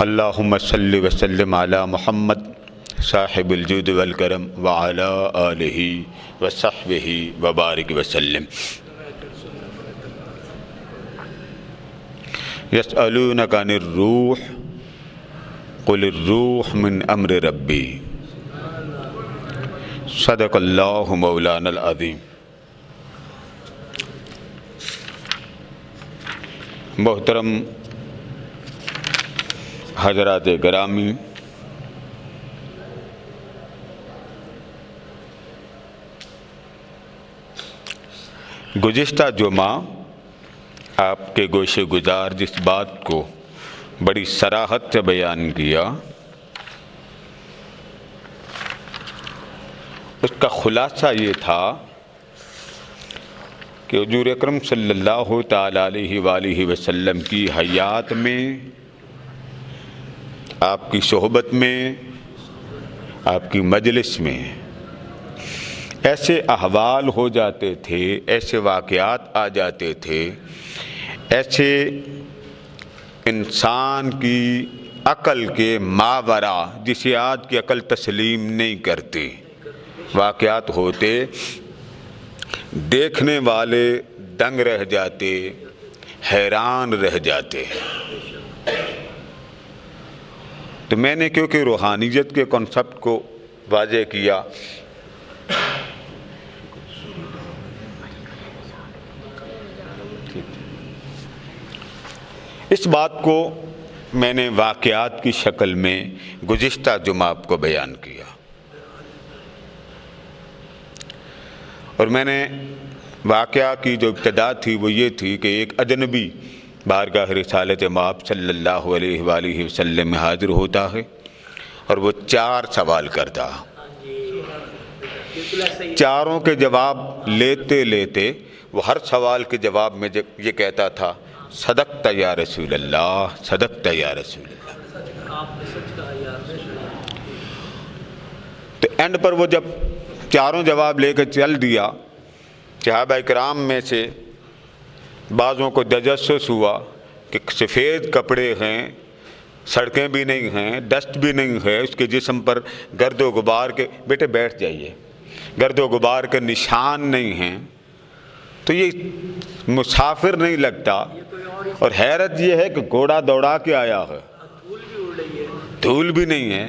اللہم صلی وسلم علی محمد صاحب الجود والکرم وعلی آلہ وصحبہ وبارک وسلم۔ یسألونک عن الروح قل الروح من امر ربی، صدق اللہ مولانا العظیم۔ محترم حضرات گرامی، گزشتہ جمعہ آپ کے گوشے گزار جس بات کو بڑی صراحت سے بیان کیا، اس کا خلاصہ یہ تھا کہ حضور اکرم صلی اللہ تعالی علیہ وآلہ وسلم کی حیات میں، آپ کی صحبت میں، آپ کی مجلس میں ایسے احوال ہو جاتے تھے، ایسے واقعات آ جاتے تھے، ایسے انسان کی عقل کے ماورا، جسے آج کی عقل تسلیم نہیں کرتی، واقعات ہوتے، دیکھنے والے دنگ رہ جاتے، حیران رہ جاتے۔ تو میں نے کیونکہ روحانیت کے کنسپٹ کو واضح کیا، اس بات کو میں نے واقعات کی شکل میں گزشتہ جمعہ آپ کو بیان کیا، اور میں نے واقعہ کی جو ابتدا تھی وہ یہ تھی کہ ایک اجنبی بارگاہ رسالت مآب صلی اللہ علیہ وآلہ وسلم میں حاضر ہوتا ہے، اور وہ 4 سوال کرتا، چاروں کے جواب لیتے لیتے وہ ہر سوال کے جواب میں یہ کہتا تھا، صدقت یا رسول اللہ، صدقت یا رسول اللہ۔ تو اینڈ پر وہ جب چاروں جواب لے کے چل دیا، صحابہ کرام میں سے بعضوں کو تجسس ہوا کہ سفید کپڑے ہیں، سڑکیں بھی نہیں ہیں، ڈسٹ بھی نہیں ہے، اس کے جسم پر گرد و غبار کے، بیٹے بیٹھ جائیے، گرد و غبار کے نشان نہیں ہیں، تو یہ مسافر نہیں لگتا۔ اور حیرت یہ ہے کہ گھوڑا دوڑا کے آیا ہے، دھول بھی نہیں ہے۔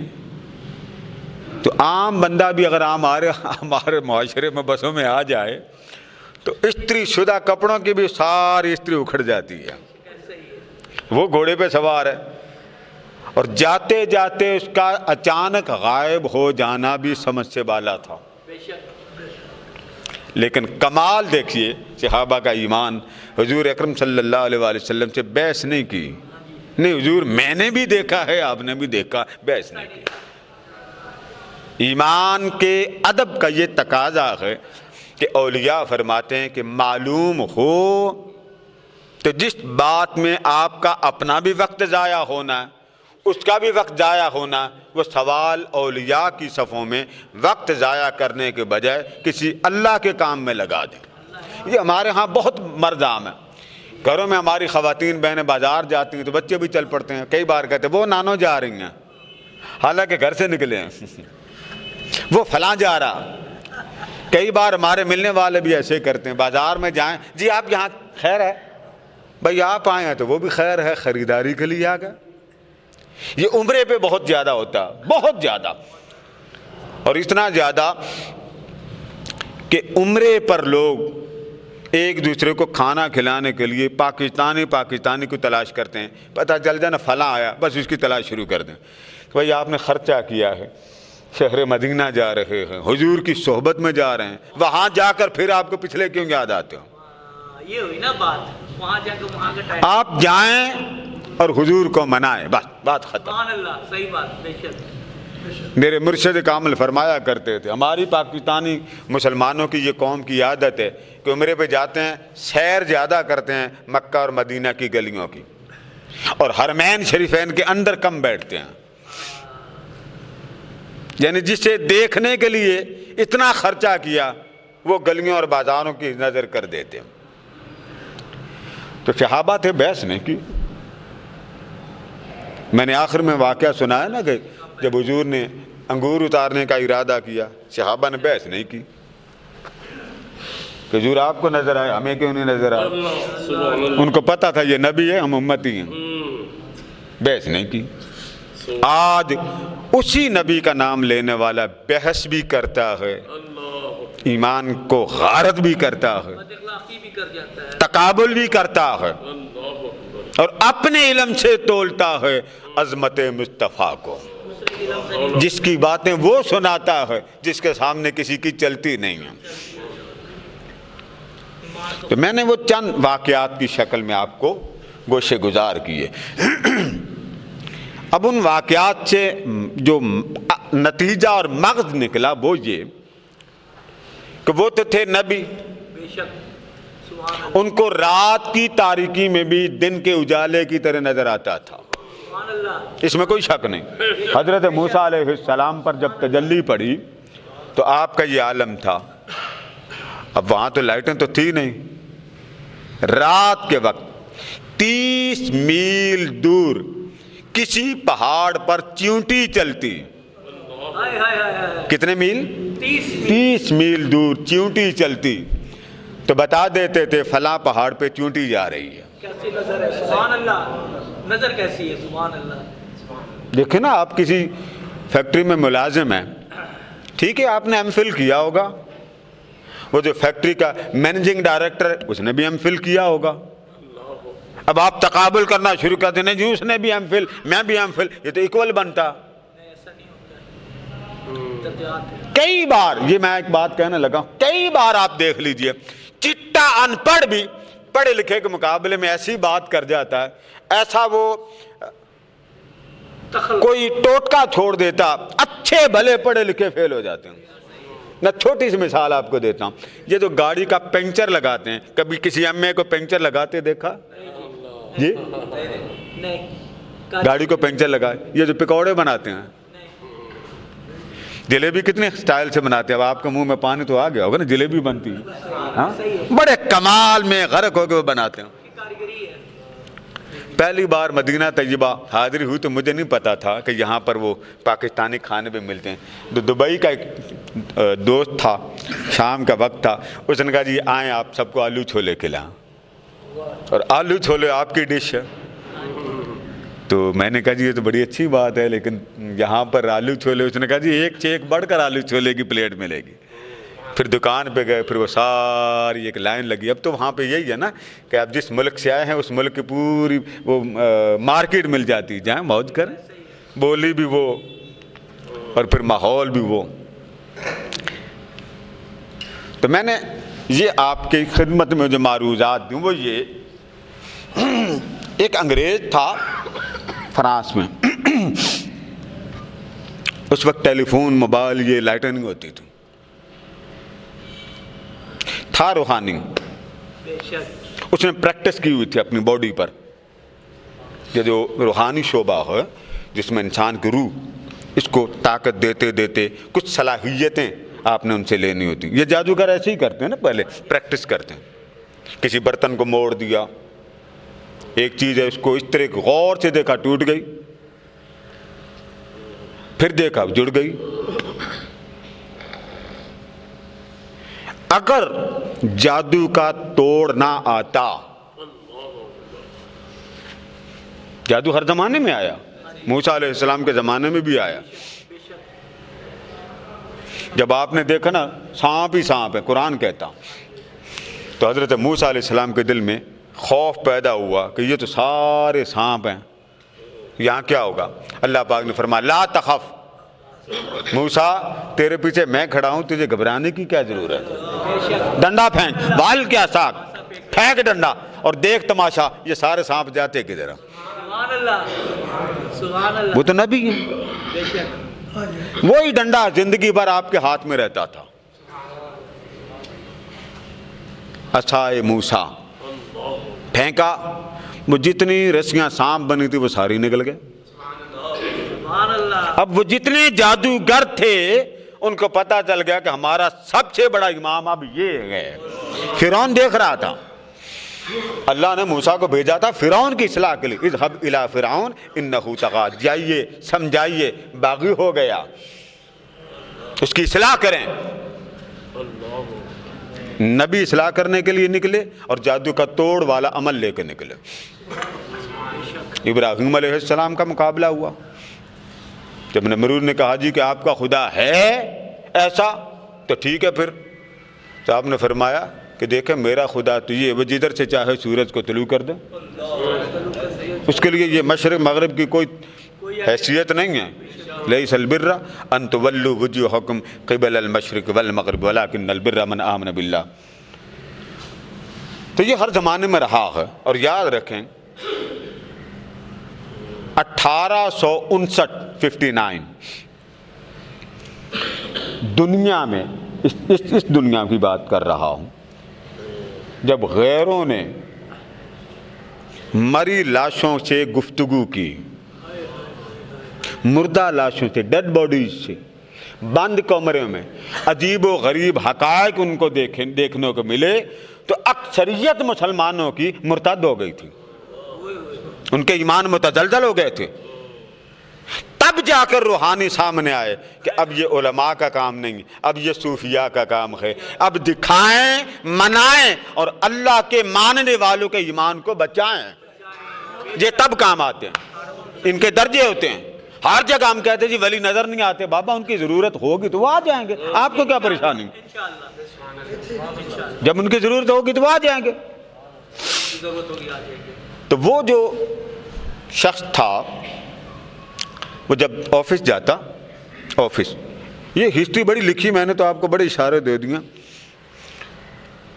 تو عام بندہ بھی اگر ہمارے معاشرے میں بسوں میں آ جائے تو استری شدہ کپڑوں کی بھی ساری استری اکھڑ جاتی ہے، وہ گھوڑے پہ سوار ہے، اور جاتے جاتے اس کا اچانک غائب ہو جانا بھی سمجھ سے بالا تھا۔ لیکن کمال دیکھیے صحابہ کا ایمان، حضور اکرم صلی اللہ علیہ وآلہ وسلم سے بحث نہیں کی، نہیں حضور میں نے بھی دیکھا ہے، آپ نے بھی دیکھا، بحث نہیں کی۔ ایمان کے ادب کا یہ تقاضا ہے کہ اولیاء فرماتے ہیں کہ معلوم ہو تو جس بات میں آپ کا اپنا بھی وقت ضائع ہونا ہے، اس کا بھی وقت ضائع ہونا، وہ سوال اولیاء کی صفوں میں وقت ضائع کرنے کے بجائے کسی اللہ کے کام میں لگا دیں۔ یہ ہمارے ہاں بہت مرد عام ہے، گھروں میں ہماری خواتین بہنیں بازار جاتی ہیں تو بچے بھی چل پڑتے ہیں، کئی بار کہتے ہیں وہ نانو جا رہی ہیں، حالانکہ گھر سے نکلے ہیں، وہ فلاں جا رہا۔ کئی بار ہمارے ملنے والے بھی ایسے کرتے ہیں، بازار میں جائیں، جی آپ یہاں خیر ہے، بھائی آپ آئے ہیں تو وہ بھی خیر ہے، خریداری کے لیے آ گئے۔ یہ عمرے پہ بہت زیادہ ہوتا، بہت زیادہ، اور اتنا زیادہ کہ عمرے پر لوگ ایک دوسرے کو کھانا کھلانے کے لیے پاکستانی کو تلاش کرتے ہیں، پتہ چل جائے نا فلاں آیا، بس اس کی تلاش شروع کر دیں کہ بھائی آپ نے خرچہ کیا ہے، شہر مدینہ جا رہے ہیں، حضور کی صحبت میں جا رہے ہیں، وہاں جا کر پھر آپ کو پچھلے کیوں یاد آتے ہو؟ یہ ہوئی نا بات، وہاں جا کے وہاں کا ٹائم، آپ جائیں اور حضور کو منائیں، بس بات ختم۔ سبحان اللہ، صحیح بات، بے شک۔ میرے مرشد کامل فرمایا کرتے تھے، ہماری پاکستانی مسلمانوں کی یہ قوم کی عادت ہے کہ عمرے پہ جاتے ہیں، سیر زیادہ کرتے ہیں مکہ اور مدینہ کی گلیوں کی، اور حرمین شریفین کے اندر کم بیٹھتے ہیں، یعنی جسے دیکھنے کے لیے اتنا خرچہ کیا وہ گلیوں اور بازاروں کی نظر کر دیتے ہیں۔ تو صحابہ تھے، بحث نہیں کی، میں نے آخر میں واقعہ سنا ہے نا کہ جب حضور نے انگور اتارنے کا ارادہ کیا صحابہ نے بحث نہیں کی کہ حضور آپ کو نظر آئے ہمیں کیوں نہیں نظر آئے، ان کو پتہ تھا یہ نبی ہے ہم امتی ہیں، بحث نہیں کی۔ آج اسی نبی کا نام لینے والا بحث بھی کرتا ہے، ایمان کو غارت بھی کرتا ہے، بداخلاقی بھی کر جاتا ہے، تقابل بھی کرتا ہے، اور اپنے علم سے تولتا ہے عظمت مصطفیٰ کو، دوسرے علم سے نہیں۔ جس کی باتیں وہ سناتا ہے جس کے سامنے کسی کی چلتی نہیں ہے۔ تو میں نے وہ چند واقعات کی شکل میں آپ کو گوشے گزار کیے۔ اب ان واقعات سے جو نتیجہ اور مغز نکلا وہ یہ کہ وہ تو تھے نبی، بے شک، سبحان اللہ، ان کو رات کی تاریکی میں بھی دن کے اجالے کی طرح نظر آتا تھا، سبحان اللہ، اس میں کوئی شک نہیں۔ حضرت موسیٰ علیہ السلام پر جب تجلی پڑی تو آپ کا یہ عالم تھا۔ اب وہاں تو لائٹیں تو تھی نہیں، رات کے وقت 30 میل دور کسی پہاڑ پر چیونٹی چلتی، ہائے ہائے ہائے ہائے، کتنے میل؟ 30 30 میل دور چیونٹی چلتی تو بتا دیتے تھے فلاں پہاڑ پہ چیونٹی جا رہی ہے۔ کیسی نظر ہے، سبحان اللہ، نظر کیسی ہے، سبحان اللہ۔ دیکھیں نا، آپ کسی فیکٹری میں ملازم ہیں، ٹھیک ہے آپ نے ایم فل کیا ہوگا، وہ جو فیکٹری کا مینیجنگ ڈائریکٹر ہے اس نے بھی ایم فل کیا ہوگا۔ اب آپ تقابل کرنا شروع کر دینا جی اس نے بھی ایم فل میں بھی ایم فل، یہ تو ایکول بنتا۔ نہیں، ایسا نہیں ہوتا ہے، درجات ہیں۔ کئی بار یہ میں ایک بات کہنے لگا، کئی بار آپ دیکھ لیجئے چٹا ان پڑھ بھی پڑھے لکھے کے مقابلے میں ایسی بات کر جاتا ہے، ایسا وہ کوئی ٹوٹکا چھوڑ دیتا، اچھے بھلے پڑھے لکھے فیل ہو جاتے ہیں۔ میں چھوٹی سی مثال آپ کو دیتا ہوں، یہ جو گاڑی کا پنچر لگاتے ہیں، کبھی کسی ایم اے کو پنچر لگاتے دیکھا جی؟ نہیں، گاڑی کو پنچر لگائے، یہ جو پکوڑے بناتے ہیں، جلیبی کتنے سٹائل سے بناتے ہیں، اب آپ کے منہ میں پانی تو آ گیا ہوگا نا، جلیبی بنتی ہے، ہاں بڑے کمال میں غرق ہو کے وہ بناتے ہیں۔ کاریگری ہے۔ پہلی بار مدینہ طیبہ حاضری ہوئی تو مجھے نہیں پتا تھا کہ یہاں پر وہ پاکستانی کھانے بھی ملتے ہیں۔ دبئی کا ایک دوست تھا، شام کا وقت تھا، اس نے کہا جی آئیں آپ سب کو آلو چھولے کھلائیں، اور آلو چھولے آپ کی ڈش ہے۔ تو میں نے کہا جی یہ تو بڑی اچھی بات ہے، لیکن یہاں پر آلو چھولے، اس نے کہا جی ایک سے ایک بڑھ کر آلو چھولے کی پلیٹ ملے گی۔ پھر دکان پہ گئے، پھر وہ ساری ایک لائن لگی۔ اب تو وہاں پہ یہی ہے نا کہ آپ جس ملک سے آئے ہیں اس ملک کی پوری وہ مارکیٹ مل جاتی، جائیں موج کریں، بولی بھی وہ اور پھر ماحول بھی وہ۔ تو میں نے یہ آپ کی خدمت میں جو معروضات دوں وہ یہ، ایک انگریز تھا فرانس میں، اس وقت ٹیلی فون موبائل یہ لائٹیں نہیں ہوتی تھی، تھا روحانی، بے شک، اس نے پریکٹس کی ہوئی تھی اپنی باڈی پر۔ یہ جو روحانی شعبہ ہے جس میں انسان کی روح، اس کو طاقت دیتے دیتے کچھ صلاحیتیں آپ نے ان سے لینی ہوتی۔ یہ جادوگر ایسے ہی کرتے ہیں نا، پہلے پریکٹس کرتے ہیں، کسی برتن کو موڑ دیا، ایک چیز ہے اس کو اس طرح غور سے دیکھا ٹوٹ گئی، پھر دیکھا جڑ گئی۔ اگر جادو کا توڑ نہ آتا، جادو ہر زمانے میں آیا، موسیٰ علیہ السلام کے زمانے میں بھی آیا۔ جب آپ نے دیکھا نا سانپ ہی سانپ ہے قرآن کہتا، تو حضرت موسیٰ علیہ السلام کے دل میں خوف پیدا ہوا کہ یہ تو سارے سانپ ہیں، یہاں کیا ہوگا؟ اللہ پاک نے فرمایا لا تخف موسیٰ، تیرے پیچھے میں کھڑا ہوں، تجھے گھبرانے کی کیا ضرورت ہے؟ ڈنڈا پھینک، وال کیا ساکھ، پھینک ڈنڈا اور دیکھ تماشا، یہ سارے سانپ جاتے کدھر ہیں؟ سبحان اللہ، سبحان اللہ، وہ تو نبی ہیں، بے شک، وہی ڈنڈا زندگی بھر آپ کے ہاتھ میں رہتا تھا، عصائے موسیٰ پھینکا، وہ جتنی رسیاں سانپ بنی تھی وہ ساری نکل گئے۔ سبحان اللہ، اب وہ جتنے جادوگر تھے ان کو پتا چل گیا کہ ہمارا سب سے بڑا امام اب یہ ہے۔ فرعون دیکھ رہا تھا اللہ نے موسیٰ کو بھیجا تھا فرعون کی اصلاح کے لیے، اذهب الی فرعون انہ طغی، جائیے سمجھائیے باغی ہو گیا، اس کی اصلاح کریں۔ نبی اصلاح کرنے کے لیے نکلے اور جادو کا توڑ والا عمل لے کے نکلے۔ ابراہیم علیہ السلام کا مقابلہ ہوا، جب نمرود نے کہا جی کہ آپ کا خدا ہے ایسا تو ٹھیک ہے پھر، تو آپ نے فرمایا کہ دیکھیں میرا خدا تو یہ، وہ جدھر سے چاہے سورج کو طلوع کر دے، اس کے لیے یہ مشرق مغرب کی کوئی حیثیت نہیں ہے۔ لیس البر ان تولوا وجوہکم قبل المشرق والمغرب ولکن البر من آمن باللہ۔ تو یہ ہر زمانے میں رہا ہے، اور یاد رکھیں 1859 دنیا میں اس دنیا کی بات کر رہا ہوں، جب غیروں نے مری لاشوں سے گفتگو کی، مردہ لاشوں سے، ڈیڈ باڈیز سے، بند کمرے میں عجیب و غریب حقائق ان کو دیکھنے کو ملے، تو اکثریت مسلمانوں کی مرتد ہو گئی تھی، ان کے ایمان متزلزل ہو گئے تھے۔ تب جا کر روحانی سامنے آئے کہ اب یہ علماء کا کام نہیں، اب یہ صوفیاء کا کام ہے، اب دکھائیں منائیں اور اللہ کے ماننے والوں کے ایمان کو بچائیں۔ یہ تب کام آتے ہیں، ان کے درجے ہوتے ہیں۔ ہر جگہ ہم کہتے ہیں جی ولی نظر نہیں آتے، بابا ان کی ضرورت ہوگی تو وہ آ جائیں گے، آپ کو کیا پریشانی؟ جب ان کی ضرورت ہوگی تو وہ آ جائیں گے۔ تو وہ جو شخص تھا وہ جب آفس جاتا، آفس، یہ ہسٹری بڑی لکھی میں نے تو آپ کو بڑے اشارے دے دیا،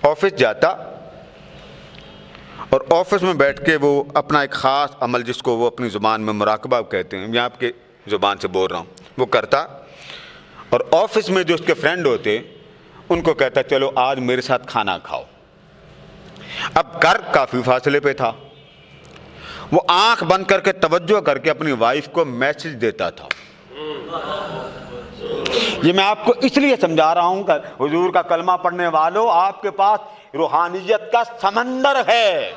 آفس جاتا اور آفس میں بیٹھ کے وہ اپنا ایک خاص عمل جس کو وہ اپنی زبان میں مراقبہ کہتے ہیں، میں آپ کے زبان سے بول رہا ہوں، وہ کرتا، اور آفس میں جو اس کے فرینڈ ہوتے ان کو کہتا چلو آج میرے ساتھ کھانا کھاؤ۔ اب گھر کافی فاصلے پہ تھا، وہ آنکھ بند کر کے توجہ کر کے اپنی وائف کو میسج دیتا تھا۔ یہ میں آپ کو اس لیے سمجھا رہا ہوں کہ حضور کا کلمہ پڑھنے والوں، آپ کے پاس روحانیت کا سمندر ہے،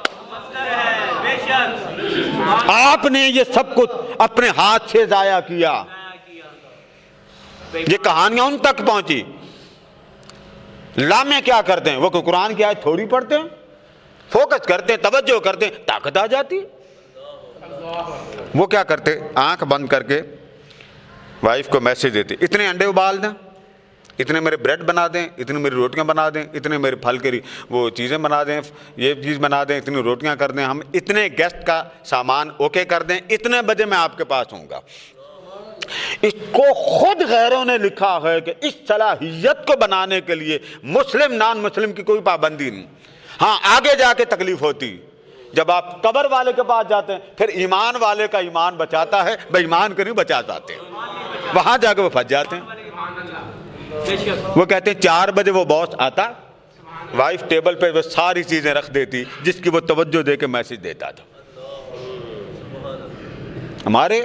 آپ نے یہ سب کچھ اپنے ہاتھ سے ضائع کیا، یہ کہانیاں ان تک پہنچی۔ لامے کیا کرتے ہیں؟ وہ قرآن کی آیت تھوڑی پڑھتے ہیں، فوکس کرتے ہیں، توجہ کرتے ہیں، طاقت آ جاتی۔ وہ کیا کرتے؟ آنکھ بند کر کے وائف کو میسج دیتے، اتنے انڈے ابال دیں، اتنے میرے بریڈ بنا دیں، اتنی میری روٹیاں بنا دیں، اتنے میرے پھل کی وہ چیزیں بنا دیں، یہ چیز بنا دیں، اتنی روٹیاں کر دیں، ہم اتنے گیسٹ کا سامان اوکے کر دیں، اتنے بجے میں آپ کے پاس ہوں گا۔ اس کو خود غیروں نے لکھا ہے کہ اس صلاحیت کو بنانے کے لیے مسلم نان مسلم کی کوئی پابندی نہیں۔ ہاں آگے جا کے تکلیف ہوتی، جب آپ قبر والے کے پاس جاتے ہیں پھر ایمان والے کا ایمان بچاتا ہے، بے ایمان کو نہیں بچا پاتے، وہاں جا کے وہ پھنس جاتے ہیں۔ وہ کہتے ہیں 4 بجے وہ باس آتا، وائف ٹیبل پہ وہ ساری چیزیں رکھ دیتی جس کی وہ توجہ دے کے میسج دیتا تھا۔ ہمارے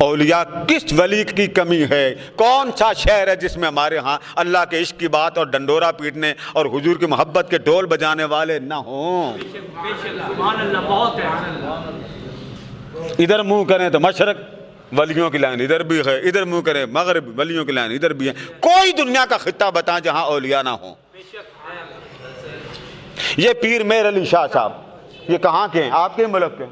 اولیاء کس ولی کی کمی ہے؟ کون سا شہر ہے جس میں ہمارے ہاں اللہ کے عشق کی بات اور ڈنڈورا پیٹنے اور حضور کی محبت کے ڈھول بجانے والے نہ ہوں؟ ادھر منہ کریں تو مشرق ولیوں کی لائن ادھر بھی ہے، ادھر منہ کریں مغرب ولیوں کی لائن ادھر بھی ہے۔ کوئی دنیا کا خطہ بتائیں جہاں اولیاء نہ ہوں۔ یہ پیر مہر علی شاہ صاحب یہ کہاں کے ہیں؟ آپ کے ملک کے؟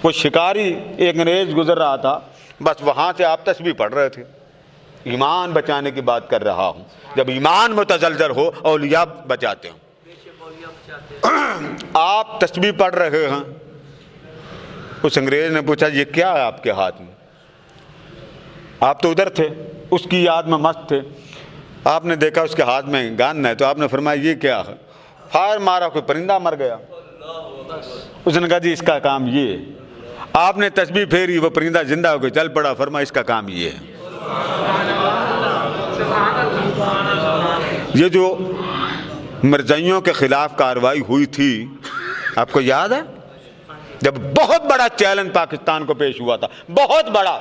وہ شکاری ایک انگریز گزر رہا تھا، بس وہاں سے آپ تسبیح پڑھ رہے تھے۔ ایمان بچانے کی بات کر رہا ہوں، جب ایمان متزلزل ہو اولیاء بچاتے ہیں۔ آپ تسبیح پڑھ رہے ہیں، اس انگریز نے پوچھا یہ کیا ہے آپ کے ہاتھ میں؟ آپ تو ادھر تھے، اس کی یاد میں مست تھے، آپ نے دیکھا اس کے ہاتھ میں گن ہے، تو آپ نے فرمایا یہ کیا ہے؟ فائر مارا، کوئی پرندہ مر گیا۔ اس نے کہا جی اس کا کام یہ ہے۔ آپ نے تسبیح پھیری، وہ پرندہ زندہ ہو کے چل پڑا، فرمایا اس کا کام یہ ہے۔ یہ جو مرزائیوں کے خلاف کارروائی ہوئی تھی آپ کو یاد ہے؟ جب بہت بڑا چیلنج پاکستان کو پیش ہوا تھا، بہت بڑا،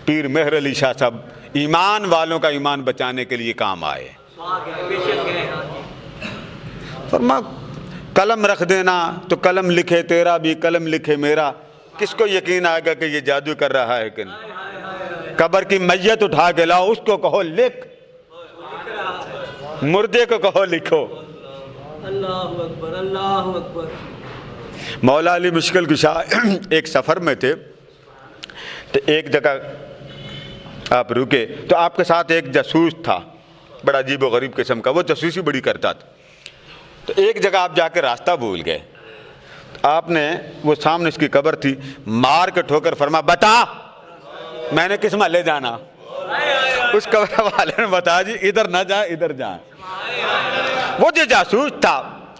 پیر مہر علی شاہ صاحب ایمان والوں کا ایمان بچانے کے لیے کام آئے۔ فرما قلم رکھ دینا تو قلم لکھے تیرا بھی قلم لکھے میرا، کس کو یقین آئے گا کہ یہ جادو کر رہا ہے کہ نہیں؟ قبر کی میت اٹھا کے لاؤ، اس کو کہو لکھ، مردے کو کہو لکھو۔ اللہ اکبر اللہ اکبر۔ مولا علی مشکل کشا ایک سفر میں تھے تو ایک جگہ آپ رکے تو آپ کے ساتھ ایک جاسوس تھا، بڑا عجیب و غریب قسم کا، وہ جاسوسی بڑی کرتا تھا۔ تو ایک جگہ آپ جا کے راستہ بھول گئے، آپ نے وہ سامنے اس کی قبر تھی، مار کے ٹھوکر فرما بتا میں نے کس محلے جانا؟ اس قبر والے نے بتا جی ادھر نہ جائیں ادھر جائیں۔ وہ جو جاسوس تھا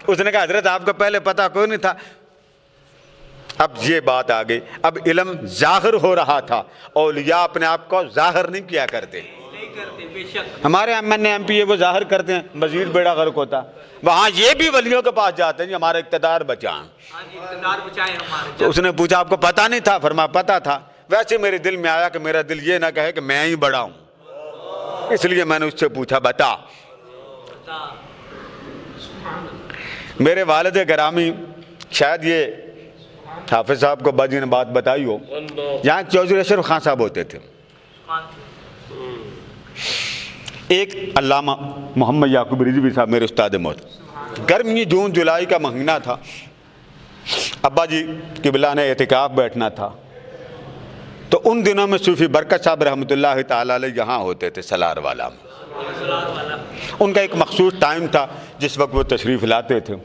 اس نے کہا حضرت آپ کو پہلے پتا کوئی نہیں تھا؟ اب یہ بات آ گئی، اب علم ظاہر ہو رہا تھا، اولیاء اپنے آپ کو ظاہر نہیں کیا کرتے۔ ہمارے ایم پی وہ ظاہر کرتے ہیں، مزید بیڑا غرق ہوتا، وہاں یہ بھی ولیوں کے پاس جاتے ہیں جی ہمارا اقتدار بچائیں۔ تو اس نے پوچھا آپ کو پتا نہیں تھا؟ فرما پتا تھا، ویسے میرے دل میں آیا کہ میرا دل یہ نہ کہے کہ میں ہی بڑا ہوں، اس لیے میں نے اس سے پوچھا بتا۔ میرے والد گرامی، شاید یہ حافظ صاحب کو باجی نے بات بتائی ہو، یہاں چودھری اشرف خان صاحب ہوتے تھے، ایک علامہ محمد یعقوب رضوی صاحب میرے استاد موت، گرمی جون جولائی کا مہینہ تھا، ابا جی قبلہ نے اعتکاف بیٹھنا تھا، تو ان دنوں میں صوفی برکت صاحب رحمۃ اللہ تعالیٰ علیہ یہاں ہوتے تھے سلار والا میں۔ ان کا ایک مخصوص ٹائم تھا جس وقت وہ تشریف لاتے تھے۔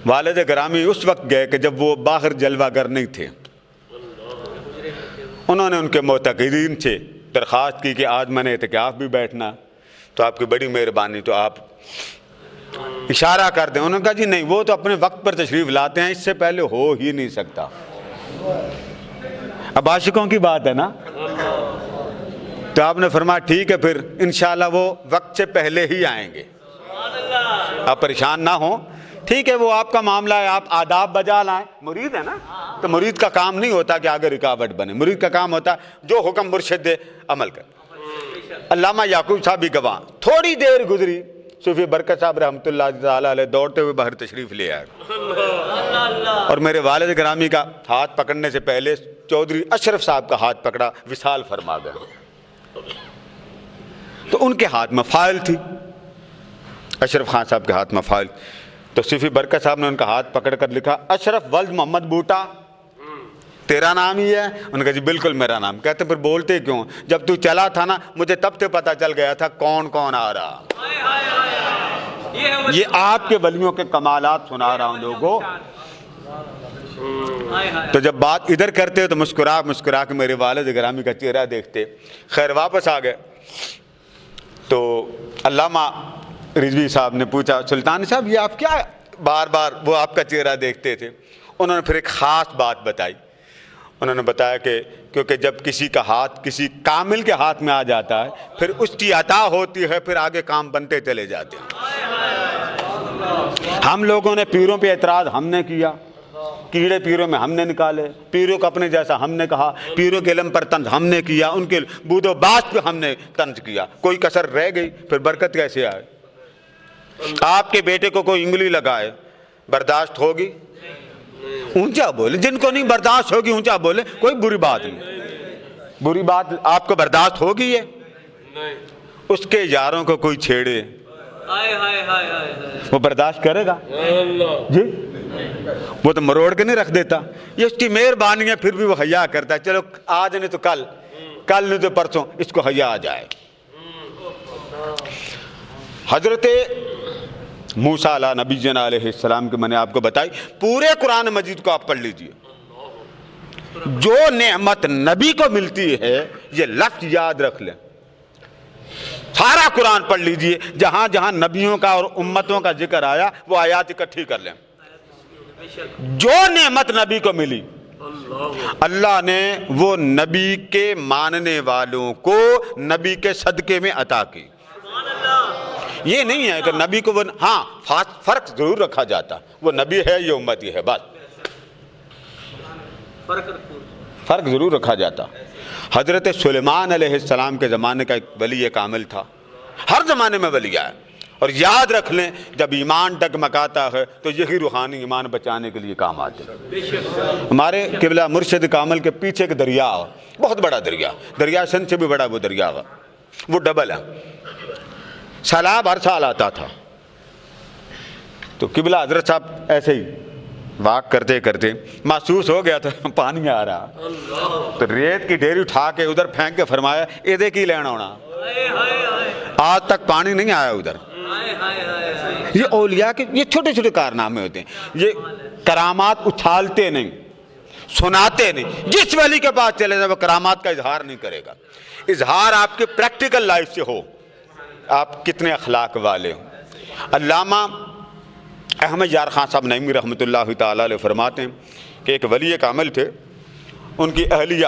والد گرامی اس وقت گئے کہ جب وہ باہر جلوہ گر نہیں تھے، انہوں نے ان کے معتقدین سے درخواست کی کہ آج میں نے اعتکاف بھی بیٹھنا، تو آپ کی بڑی مہربانی تو آپ اشارہ کر دیں۔ انہوں نے کہا جی نہیں، وہ تو اپنے وقت پر تشریف لاتے ہیں، اس سے پہلے ہو ہی نہیں سکتا۔ اب عاشقوں کی بات ہے نا، تو آپ نے فرمایا ٹھیک ہے پھر انشاءاللہ وہ وقت سے پہلے ہی آئیں گے، آپ پریشان نہ ہوں، ٹھیک ہے وہ آپ کا معاملہ ہے، آپ آداب بجا لائیں۔ مرید ہے نا، تو مرید کا کام نہیں ہوتا کہ آگے رکاوٹ بنے، مرید کا کام ہوتا ہے جو حکم مرشد دے عمل کر۔ علامہ یعقوب صاحب بھی گواہ، تھوڑی دیر گزری صوفی برکت صاحب رحمۃ اللہ تعالیٰ علیہ دوڑتے ہوئے باہر تشریف لے آئے، اور میرے والد گرامی کا ہاتھ پکڑنے سے پہلے چودھری اشرف صاحب کا ہاتھ پکڑا، وصال فرما گئے۔ تو ان کے ہاتھ میں فائل تھی، اشرف خان صاحب کے ہاتھ میں فائل، تو صوفی برکت صاحب نے ان کا ہاتھ پکڑ کر لکھا اشرف ولد محمد بوٹا، تیرا نام ہی ہے؟ انہوں نے کہا جی بالکل میرا نام۔ کہتے پھر بولتے کیوں؟ جب تو چلا تھا نا مجھے تب سے پتہ چل گیا تھا کون کون آ رہا۔ یہ آپ کے ولیوں کے کمالات سنا رہا ہوں لوگوں۔ تو جب بات ادھر کرتے تو مسکرا کے میرے والد گرامی کا چہرہ دیکھتے۔ خیر واپس آ گئے تو علامہ رضوی صاحب نے پوچھا سلطان صاحب یہ آپ کیا بار بار وہ آپ کا چہرہ دیکھتے تھے؟ انہوں نے پھر ایک خاص بات بتائی، انہوں نے بتایا کہ کیونکہ جب کسی کا ہاتھ کسی کامل کے ہاتھ میں آ جاتا ہے پھر اس کی عطا ہوتی ہے، پھر آگے کام بنتے چلے جاتے ہیں۔ ہم لوگوں نے پیروں پہ اعتراض ہم نے کیا، کیڑے پیروں میں ہم نے نکالے، پیروں کو اپنے جیسا ہم نے کہا، پیروں کے علم پر طنز ہم نے کیا، ان کے بود و باس پہ ہم نے طنز کیا، کوئی کسر رہ گئی؟ پھر برکت کیسے آئے؟ آپ کے بیٹے کو کوئی انگلی لگائے برداشت ہوگی؟ اونچا بولے، جن کو نہیں برداشت ہوگی اونچا بولے، کوئی بری بات نہیں، بری بات آپ کو برداشت ہوگی؟ ہے اس کے یاروں کو کوئی چھیڑے وہ برداشت کرے گا جی؟ وہ تو مروڑ کے نہیں رکھ دیتا، یہ اس کی مہربانی ہے، پھر بھی وہ حیا کرتا ہے، چلو آج نہیں تو کل، کل نہیں تو پرسوں اس کو حیا آ جائے۔ حضرت موسیٰ علیہ نبی جنا علیہ السلام کے میں نے آپ کو بتائی، پورے قرآن مجید کو آپ پڑھ لیجئے، جو نعمت نبی کو ملتی ہے یہ لفظ یاد رکھ لیں، سارا قرآن پڑھ لیجئے، جہاں جہاں نبیوں کا اور امتوں کا ذکر آیا وہ آیات اکٹھی کر لیں۔ جو نعمت نبی کو ملی اللہ نے وہ نبی کے ماننے والوں کو نبی کے صدقے میں عطا کی۔ یہ نہیں ہے کہ نبی کو وہ ہاں فرق ضرور رکھا جاتا، وہ نبی ہے یہ امتی ہے، بس فرق ضرور رکھا جاتا۔ حضرت سلیمان علیہ السلام کے زمانے کا ایک ولی کامل تھا، ہر زمانے میں ولی ہے، اور یاد رکھ لیں جب ایمان ڈگمگاتا ہے تو یہی روحانی ایمان بچانے کے لیے کام آتے ہیں۔ ہمارے قبلہ مرشد کامل کے پیچھے ایک دریا، بہت بڑا دریا سندھ سے بھی بڑا وہ دریا، وہ ڈبل ہے، سیلاب ہر سال آتا تھا۔ تو قبلہ حضرت صاحب ایسے ہی واک کرتے کرتے محسوس ہو گیا تھا پانی آ رہا، تو ریت کی ڈھیری اٹھا کے ادھر پھینک کے فرمایا ادھے کی لینا ہونا، آج تک پانی نہیں آیا ادھر۔ یہ اولیاء کے یہ چھوٹے چھوٹے کارنامے ہوتے ہیں، یہ کرامات اچھالتے نہیں، سناتے نہیں۔ جس ولی کے پاس چلے جائے وہ کرامات کا اظہار نہیں کرے گا، اظہار آپ کے پریکٹیکل لائف سے ہو، آپ کتنے اخلاق والے ہوں۔ علامہ احمد یار خان صاحب نعیمی رحمۃ اللہ تعالیٰ علیہ فرماتے ہیں کہ ایک ولی کامل تھے، ان کی اہلیہ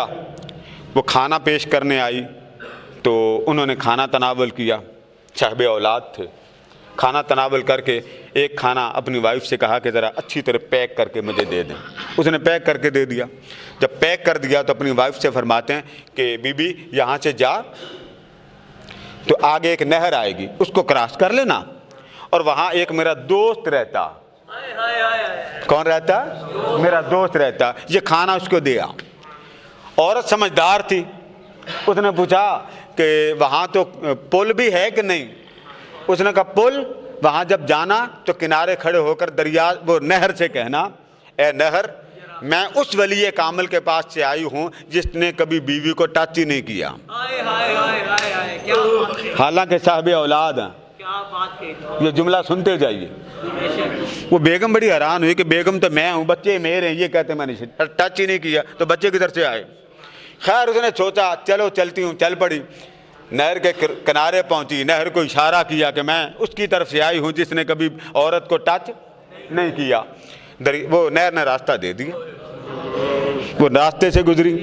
وہ کھانا پیش کرنے آئی تو انہوں نے کھانا تناول کیا، صاحب اولاد تھے، کھانا تناول کر کے ایک کھانا اپنی وائف سے کہا کہ ذرا اچھی طرح پیک کر کے مجھے دے دیں، اس نے پیک کر کے دے دیا۔ جب پیک کر دیا تو اپنی وائف سے فرماتے ہیں کہ بی بی یہاں سے جا تو آگے ایک نہر آئے گی، اس کو کراس کر لینا، اور وہاں ایک میرا دوست رہتا۔ کون رہتا؟ میرا دوست رہتا، یہ کھانا اس کو دیا۔ عورت سمجھدار تھی، اس نے پوچھا کہ وہاں تو پل بھی ہے کہ نہیں؟ اس نے کہا پل، وہاں جب جانا تو کنارے کھڑے ہو کر دریا وہ نہر سے کہنا اے نہر میں اس ولی کامل کے پاس سے آئی ہوں جس نے کبھی بیوی کو ٹچ ہی نہیں کیا، حالانکہ صاحب اولاد ہیں۔ یہ جملہ سنتے جائیے۔ وہ بیگم بڑی حیران ہوئی کہ بیگم تو میں ہوں، بچے میرے ہیں، یہ کہتے میں نے ٹچ ہی نہیں کیا، تو بچے کدھر سے آئے؟ خیر اس نے سوچا چلو چلتی ہوں، چل پڑی، نہر کے کنارے پہنچی، نہر کو اشارہ کیا کہ میں اس کی طرف سے آئی ہوں جس نے کبھی عورت کو ٹچ نہیں کیا۔ وہ نہر نے راستہ دے دیا، وہ راستے سے گزری،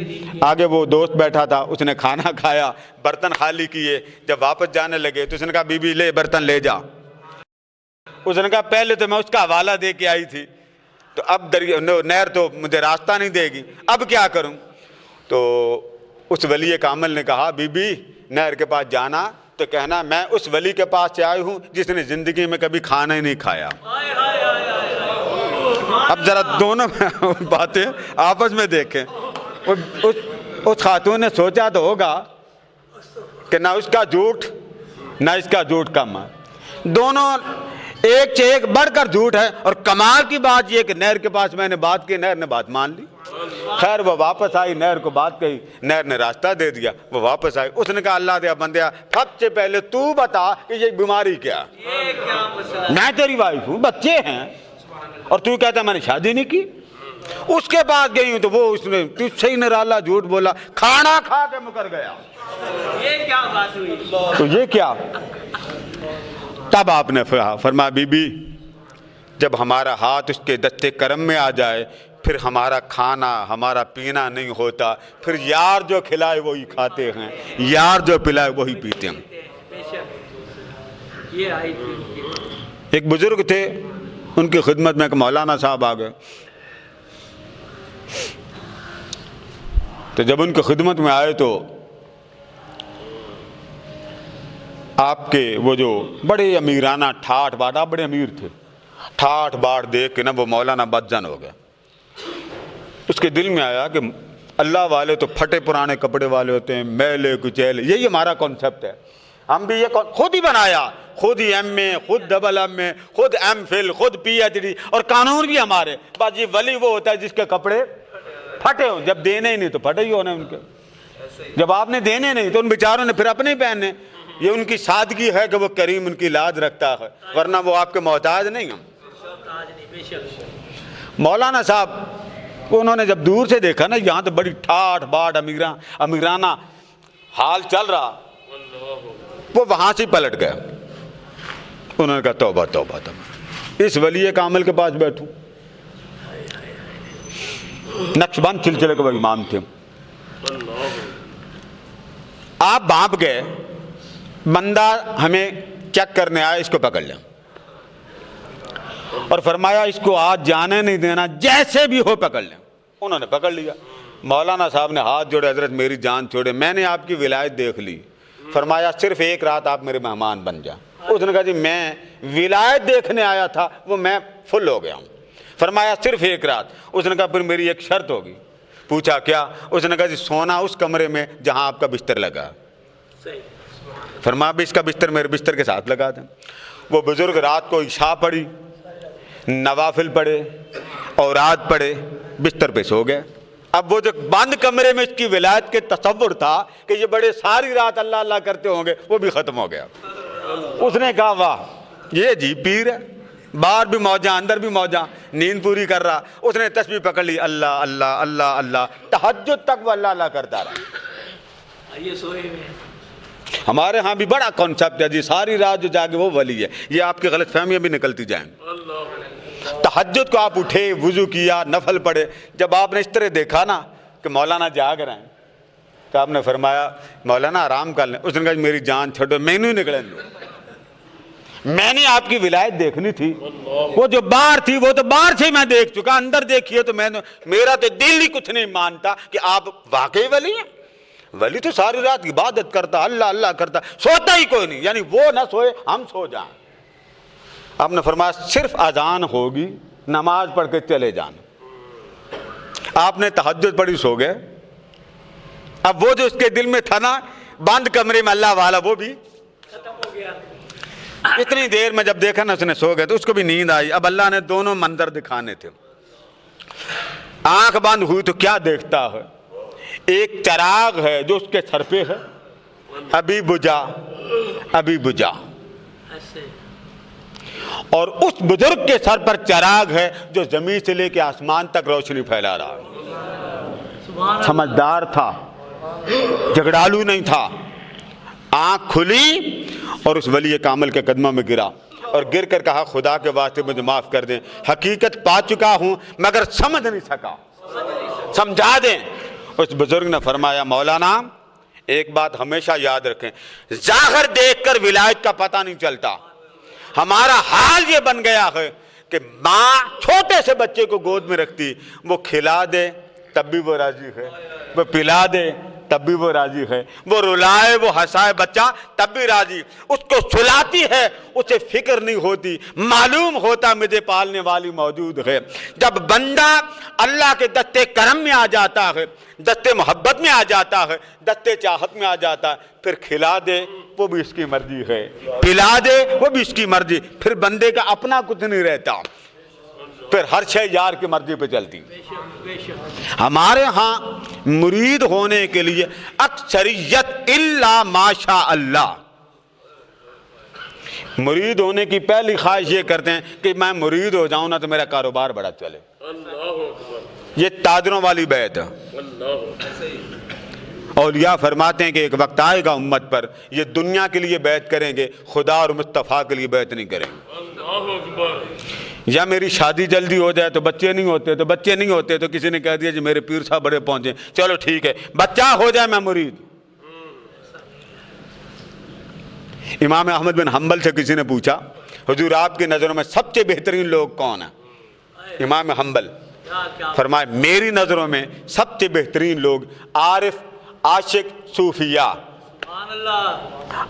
آگے وہ دوست بیٹھا تھا، اس نے کھانا کھایا، برتن خالی کیے، جب واپس جانے لگے تو اس نے کہا بی بی لے برتن لے جا۔ اس نے کہا پہلے تو میں اس کا حوالہ دے کے آئی تھی، تو اب نہر تو مجھے راستہ نہیں دے گی، اب کیا کروں؟ تو اس ولی کامل نے کہا بی بی نہر کے پاس جانا تو کہنا میں اس ولی کے پاس سے آئی ہوں جس نے زندگی میں کبھی کھانا ہی نہیں کھایا۔ اب ذرا دونوں باتیں آپس میں دیکھیں، اس خاتون نے سوچا تو ہوگا کہ نہ اس کا جھوٹ نہ اس کا جھوٹ کم ہے، دونوں ایک سے ایک بڑھ کر جھوٹ ہے، اور کمال کی بات یہ کہ نہر کے پاس میں نے بات کی، نہر نے بات مان لی۔ خیر وہ واپس آئی، نہر کو بات کہی، نہر نے راستہ دے دیا، وہ واپس آئی۔ اس نے کہا اللہ دیا بندیا سب سے پہلے تو بتا کہ یہ بیماری کیا؟ میں تیری وائف ہوں، بچے ہیں، اور تو کہتا میں نے شادی نہیں کی۔ اس کے بعد گئی ہوں تو وہ اس نے تجھ سے ہی نرالا جھوٹ بولا، کھانا کھا کے مکر گیا۔ یہ کیا بات ہوئی؟ تو یہ کیا؟ تب آپ نے فرمایا بی بی جب ہمارا ہاتھ اس کے دستے کرم میں آ جائے پھر ہمارا کھانا ہمارا پینا نہیں ہوتا، پھر یار جو کھلائے وہی کھاتے ہیں، یار جو پلائے وہی پیتے ہیں۔ یہ آئی تھی ایک بزرگ تھے، ان کی خدمت میں ایک مولانا صاحب آ گئے، تو جب ان کی خدمت میں آئے تو آپ کے وہ جو بڑے امیرانہ ٹھاٹ باٹ، آپ بڑے امیر تھے، ٹھاٹ باٹ دیکھ کے نا وہ مولانا بدزن ہو گیا۔ اس کے دل میں آیا کہ اللہ والے تو پھٹے پرانے کپڑے والے ہوتے ہیں، میلے کچیلے، یہی ہمارا کانسیپٹ ہے، ہم بھی یہ خود ہی بنایا، خود ہی ایم اے، خود ڈبل ایم اے، خود ایم فل، خود پی ایچ ڈی، اور قانون بھی ہمارے بس۔ یہ ولی وہ ہوتا ہے جس کے کپڑے پھٹے ہوں، جب دینے ہی نہیں تو پھٹے ہی ہونے ان کے، جب آپ نے دینے نہیں تو ان بیچاروں نے پھر اپنے ہی پہننے۔ یہ ان کی سادگی ہے کہ وہ کریم ان کی لاج رکھتا ہے، ورنہ وہ آپ کے محتاج نہیں ہیں۔ مولانا صاحب انہوں نے جب دور سے دیکھا نا یہاں تو بڑی ٹھاٹ باٹ امیرانہ حال چل رہا، وہ وہاں سے پلٹ گیا۔ انہوں نے کہا توبہ توبہ توبہ، اس ولی کامل کے پاس بیٹھوں۔ نقشبند سلسلے کے وہ امام تھے، آپ بھانپ گئے، بندہ ہمیں چیک کرنے آیا، اس کو پکڑ لیں، اور فرمایا اس کو آج جانے نہیں دینا، جیسے بھی ہو پکڑ لیں۔ انہوں نے پکڑ لیا۔ مولانا صاحب نے ہاتھ جوڑے، حضرت میری جان چھوڑے، میں نے آپ کی ولایت دیکھ لی، فرمایا صرف ایک رات آپ میرے مہمان بن جا۔ اس نے کہا جی میں ولایت دیکھنے آیا تھا، وہ میں فل ہو گیا ہوں۔ فرمایا صرف ایک رات۔ اس نے کہا پھر میری ایک شرط ہوگی۔ پوچھا کیا؟ اس نے کہا جی سونا اس کمرے میں جہاں آپ کا بستر لگا۔ فرمایا بھی اس کا بستر میرے بستر کے ساتھ لگا دیں۔ وہ بزرگ رات کو عشاء پڑھی، نوافل پڑھے، اوراد پڑھے، بستر پہ سو گئے۔ اب وہ جو بند کمرے میں اس کی ولایت کے تصور تھا کہ یہ بڑے ساری رات اللہ اللہ کرتے ہوں گے، وہ بھی ختم ہو گیا۔ اس نے کہا واہ یہ جی پیر ہے، باہر بھی موجاں اندر بھی موجاں، نیند پوری کر رہا۔ اس نے تسبیح پکڑ لی، اللہ اللہ اللہ اللہ، تہجد تک وہ اللہ اللہ کرتا رہا۔ یہ سوئے میں ہمارے ہاں بھی بڑا کانسیپٹ ہے جی ساری رات جو جاگے وہ ولی ہے، یہ آپ کی غلط فہمیاں بھی نکلتی جائیں۔ تہجد کو آپ اٹھے، وضو کیا، نفل پڑھے، جب آپ نے اس طرح دیکھا نا کہ مولانا جاگ رہے ہیں تو آپ نے فرمایا مولانا آرام کر لیں۔ اس نے کہا میری جان چھوڑو، میں نہیں نکلیں دو، میں نے آپ کی ولایت دیکھنی تھی، وہ جو باہر تھی وہ تو باہر سے میں دیکھ چکا، اندر دیکھیے تو میرا تو دل ہی کچھ نہیں مانتا کہ آپ واقعی ولی ہیں۔ ولی تو ساری رات عبادت کرتا، اللہ اللہ کرتا، سوتا ہی کوئی نہیں، یعنی وہ نہ سوئے ہم سو جائیں۔ آپ نے فرمایا صرف اذان ہوگی، نماز پڑھ کے چلے جانا۔ آپ نے تہجد پڑھی، سو گئے۔ اب وہ جو اس کے دل میں تھا نا بند کمرے میں اللہ والا، وہ بھی ختم ہو گیا۔ اتنی دیر میں جب دیکھا نا اس نے سو گئے تو اس کو بھی نیند آئی۔ اب اللہ نے دونوں منظر دکھانے تھے۔ آنکھ بند ہوئی تو کیا دیکھتا ہے؟ ایک چراغ ہے جو اس کے سر پہ ہے، ابھی بجھا ابھی بجھا، ایسے اور اس بزرگ کے سر پر چراغ ہے جو زمین سے لے کے آسمان تک روشنی پھیلا رہا ہے۔ سبحان سمجھدار تھا، جھگڑالو نہیں تھا۔ آنکھ کھلی اور اس ولی کامل کے قدموں میں گرا اور گر کر کہا خدا کے واسطے مجھے معاف کر دیں، حقیقت پا چکا ہوں مگر سمجھ نہیں سکا، سمجھا دیں۔ اس بزرگ نے فرمایا مولانا ایک بات ہمیشہ یاد رکھیں، ظاہر دیکھ کر ولایت کا پتہ نہیں چلتا۔ ہمارا حال یہ بن گیا ہے کہ ماں چھوٹے سے بچے کو گود میں رکھتی، وہ کھلا دے تب بھی وہ راضی ہے، وہ پلا دے تب بھی وہ راضی ہے، وہ رلائے وہ ہنسائے بچہ تب بھی راضی، اس کو سلاتی ہے اسے فکر نہیں ہوتی، معلوم ہوتا مجھے پالنے والی موجود ہے۔ جب بندہ اللہ کے دستے کرم میں آ جاتا ہے، دستے محبت میں آ جاتا ہے، دستے چاہت میں آ جاتا ہے، پھر کھلا دے وہ بھی اس کی مرضی ہے، پلا دے وہ بھی اس کی مرضی، پھر بندے کا اپنا کچھ نہیں رہتا، پھر ہر شے یار کی مرضی پہ چلتی۔ ہمارے ہاں مرید ہونے کے لیے اکثریت الا ماشاء اللہ، مرید ہونے کی پہلی خواہش یہ کرتے ہیں کہ میں مرید ہو جاؤں نا تو میرا کاروبار بڑا چلے۔ یہ تاجروں والی بیعت ہے۔ اولیاء فرماتے ہیں کہ ایک وقت آئے گا امت پر یہ دنیا کے لیے بیعت کریں گے، خدا اور مصطفیٰ کے لیے بیعت نہیں کریں گے۔ یا میری شادی جلدی ہو جائے تو بچے نہیں ہوتے تو کسی نے کہہ دیا جی میرے پیر صاحب بڑے پہنچے، چلو ٹھیک ہے بچہ ہو جائے میں مرید۔ امام احمد بن حنبل سے کسی نے پوچھا حضور آپ کی نظروں میں سب سے بہترین لوگ کون ہیں؟ امام حنبل فرمائے میری نظروں میں سب سے بہترین لوگ عارف، عاشق، صوفیہ۔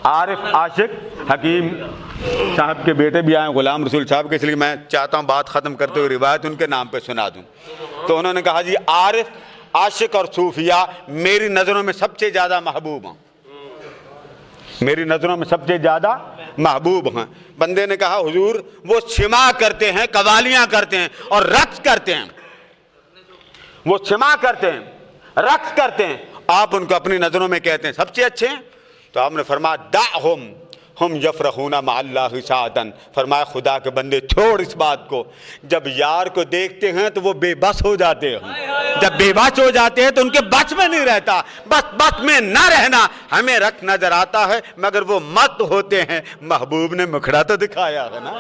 عارف، عاشق، حکیم صاحب کے بیٹے بھی آئے غلام رسول صاحب کے، اس لیے میں چاہتا ہوں بات ختم کرتے ہوئے روایت ان کے نام پہ سنا دوں۔ تو انہوں نے کہا جی عارف، عاشق اور صوفیہ میری نظروں میں سب سے زیادہ محبوب ہیں، میری نظروں میں سب سے زیادہ محبوب ہیں۔ بندے نے کہا حضور وہ سما کرتے ہیں، قوالیاں کرتے ہیں اور رقص کرتے ہیں، وہ سما کرتے ہیں، رقص کرتے ہیں، آپ ان کو اپنی نظروں میں کہتے ہیں سب سے اچھے ہیں۔ تو آپ نے فرمایا دعہم ہم یفرحون مع اللہ ساعتاً، فرمایا خدا کے بندے چھوڑ اس بات کو، جب یار کو دیکھتے ہیں تو وہ بے بس ہو جاتے ہیں، جب بے بس ہو جاتے ہیں تو ان کے بس میں نہیں رہتا، بس میں نہ رہنا ہمیں رکھ نظر آتا ہے مگر وہ مت ہوتے ہیں، محبوب نے مکھڑا تو دکھایا ہے نا۔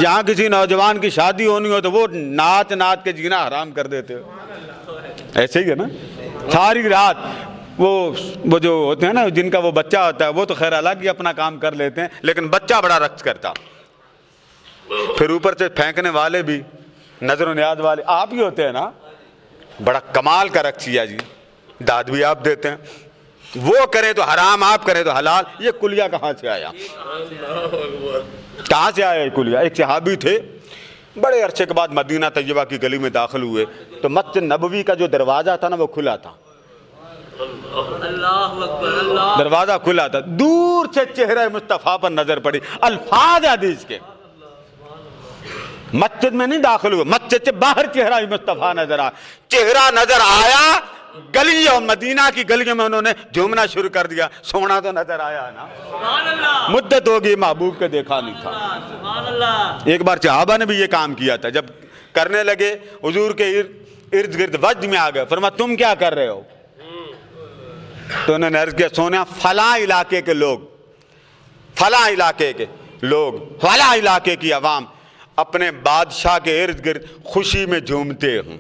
جہاں کسی نوجوان کی شادی ہونی ہو تو وہ ناچ کے جینا حرام کر دیتے ہو، ایسے ہی ہے نا۔ ساری رات وہ جو ہوتے ہیں نا جن کا وہ بچہ ہوتا ہے وہ تو خیر الگ ہی اپنا کام کر لیتے ہیں، لیکن بچہ بڑا رقص کرتا، پھر اوپر سے پھینکنے والے بھی نظر و نیاز والے آپ ہی ہوتے ہیں نا، بڑا کمال کا رقص کیا جی، داد بھی آپ دیتے ہیں، وہ کریں تو حرام، آپ کریں تو حلال، یہ کلیہ کہاں سے آیا؟ کہاں سے آیا یہ کلیہ؟ ایک صحابی تھے، بڑے عرصے کے بعد مدینہ طیبہ کی گلی میں داخل ہوئے تو مسجد نبوی کا جو دروازہ تھا نا وہ کھلا تھا، اللہ اکبر، اللہ دروازہ کھلا تھا، دور سے چہرہ مصطفیٰ پر نظر پڑی، الفاظ حدیث کے، مسجد میں نہیں داخل ہوئے، مسجد سے باہر چہرہ مصطفیٰ نظر آیا، چہرہ نظر آیا، گلی اور مدینہ کی گلیوں میں انہوں نے جھومنا شروع کر دیا، سونا تو نظر آیا نا، سبحان اللہ، مدت ہوگی محبوب کے دیکھا نہیں تھا۔ سبحان اللہ، ایک بار صحابہ نے بھی یہ کام کیا تھا، جب کرنے لگے حضور کے ارد گرد وجد میں آ گئے، فرمایا تم کیا کر رہے ہو؟ تو انہوں نے عرض کیا سونا فلاں علاقے کے لوگ، فلاں علاقے کے لوگ، فلاں علاقے کی عوام اپنے بادشاہ کے ارد گرد خوشی میں جھومتے ہوں،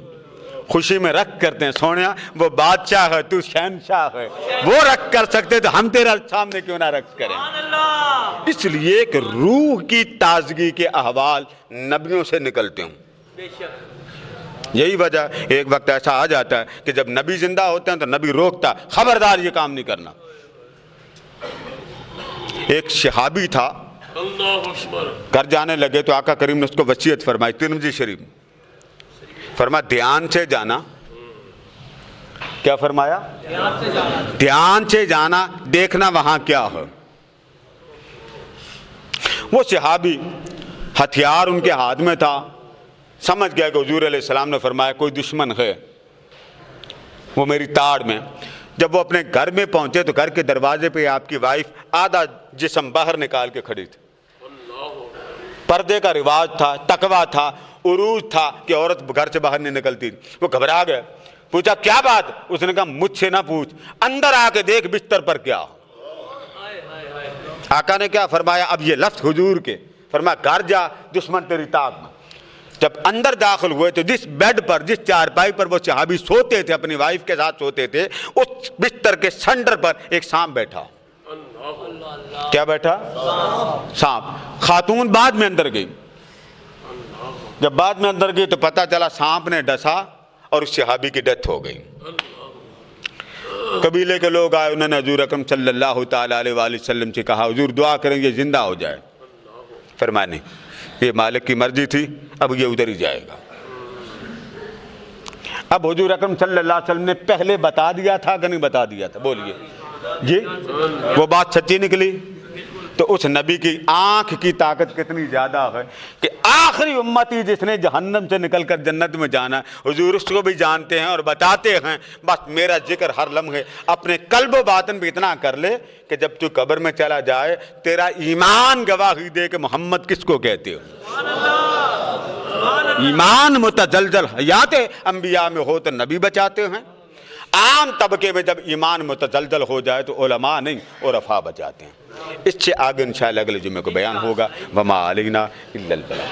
خوشی میں رقص کرتے ہیں، سونیا وہ بادشاہ ہے تو شہنشاہ ہے، وہ رقص کر سکتے تو ہم تیرا سامنے کیوں نہ رقص کریں؟ سبحان اللہ، اس لیے کہ روح کی تازگی کے احوال نبیوں سے نکلتے ہوں، بے شک، یہی وجہ ایک وقت ایسا آ جاتا ہے کہ جب نبی زندہ ہوتے ہیں تو نبی روکتا، خبردار یہ کام نہیں کرنا۔ ایک صحابی تھا، گھر جانے لگے تو آقا کریم نے اس کو وصیت فرمائی، ترمذی شریف، فرمایا دھیان سے جانا، کیا فرمایا؟ دھیان سے جانا، دھیان سے جانا، دیکھنا وہاں کیا ہے۔ وہ صحابی ہتھیار ان کے ہاتھ میں تھا، سمجھ گیا کہ حضور علیہ السلام نے فرمایا کوئی دشمن ہے، وہ میری تاڑ میں۔ جب وہ اپنے گھر میں پہنچے تو گھر کے دروازے پہ آپ کی وائف آدھا جسم باہر نکال کے کھڑی تھی۔ پردے کا رواج تھا، تقویٰ تھا، عروج تھا کہ عورت گھر سے باہر نہیں نکلتی۔ وہ گھبرا گئے، پوچھا کیا بات؟ اس نے کہا مجھ سے نہ پوچھ، اندر آ کے دیکھ بستر پر کیا۔ آقا نے کیا فرمایا؟ اب یہ لفظ حضور کے، فرمایا گھر جا، دشمن تیری طاق میں۔ جب اندر داخل ہوئے تو جس بیڈ پر، جس چارپائی پر وہ صحابی سوتے تھے، اپنی وائف کے ساتھ سوتے تھے، اس بستر کے سنڈر پر ایک سانپ بیٹھا۔ کیا بیٹھا؟ سانپ۔ خاتون بعد میں اندر گئی، جب بعد میں اندر گئی تو پتہ چلا سانپ نے ڈسا اور اس صحابی کی ڈیتھ ہو گئی۔ قبیلے کے لوگ آئے، انہوں نے حضور اکرم صلی اللہ تعالیٰ علیہ وآلہ وسلم سے کہا حضور دعا کریں یہ زندہ ہو جائے۔ فرمایا نہیں، یہ مالک کی مرضی تھی، اب یہ ادھر ہی جائے گا۔ اب حضور اکرم صلی اللہ علیہ وسلم نے پہلے بتا دیا تھا کہ نہیں بتا دیا تھا؟ بولیے جی، وہ بات سچی نکلی۔ تو اس نبی کی آنکھ کی طاقت کتنی زیادہ ہے کہ آخری امتی جس نے جہنم سے نکل کر جنت میں جانا، حضور اس کو بھی جانتے ہیں اور بتاتے ہیں، بس میرا ذکر ہر لمحے اپنے قلب و باطن بھی اتنا کر لے کہ جب تو قبر میں چلا جائے تیرا ایمان گواہی دے کہ محمد کس کو کہتے ہو۔ ایمان متزلزل حیات انبیاء میں ہو تو نبی بچاتے ہیں، عام طبقے میں جب ایمان متزلزل ہو جائے تو علماء نہیں عرفاء بچاتے ہیں۔ اس سے آگے انشاءاللہ اگلے جمعے کو بیان ہوگا۔ وما علینا الا البلاغ۔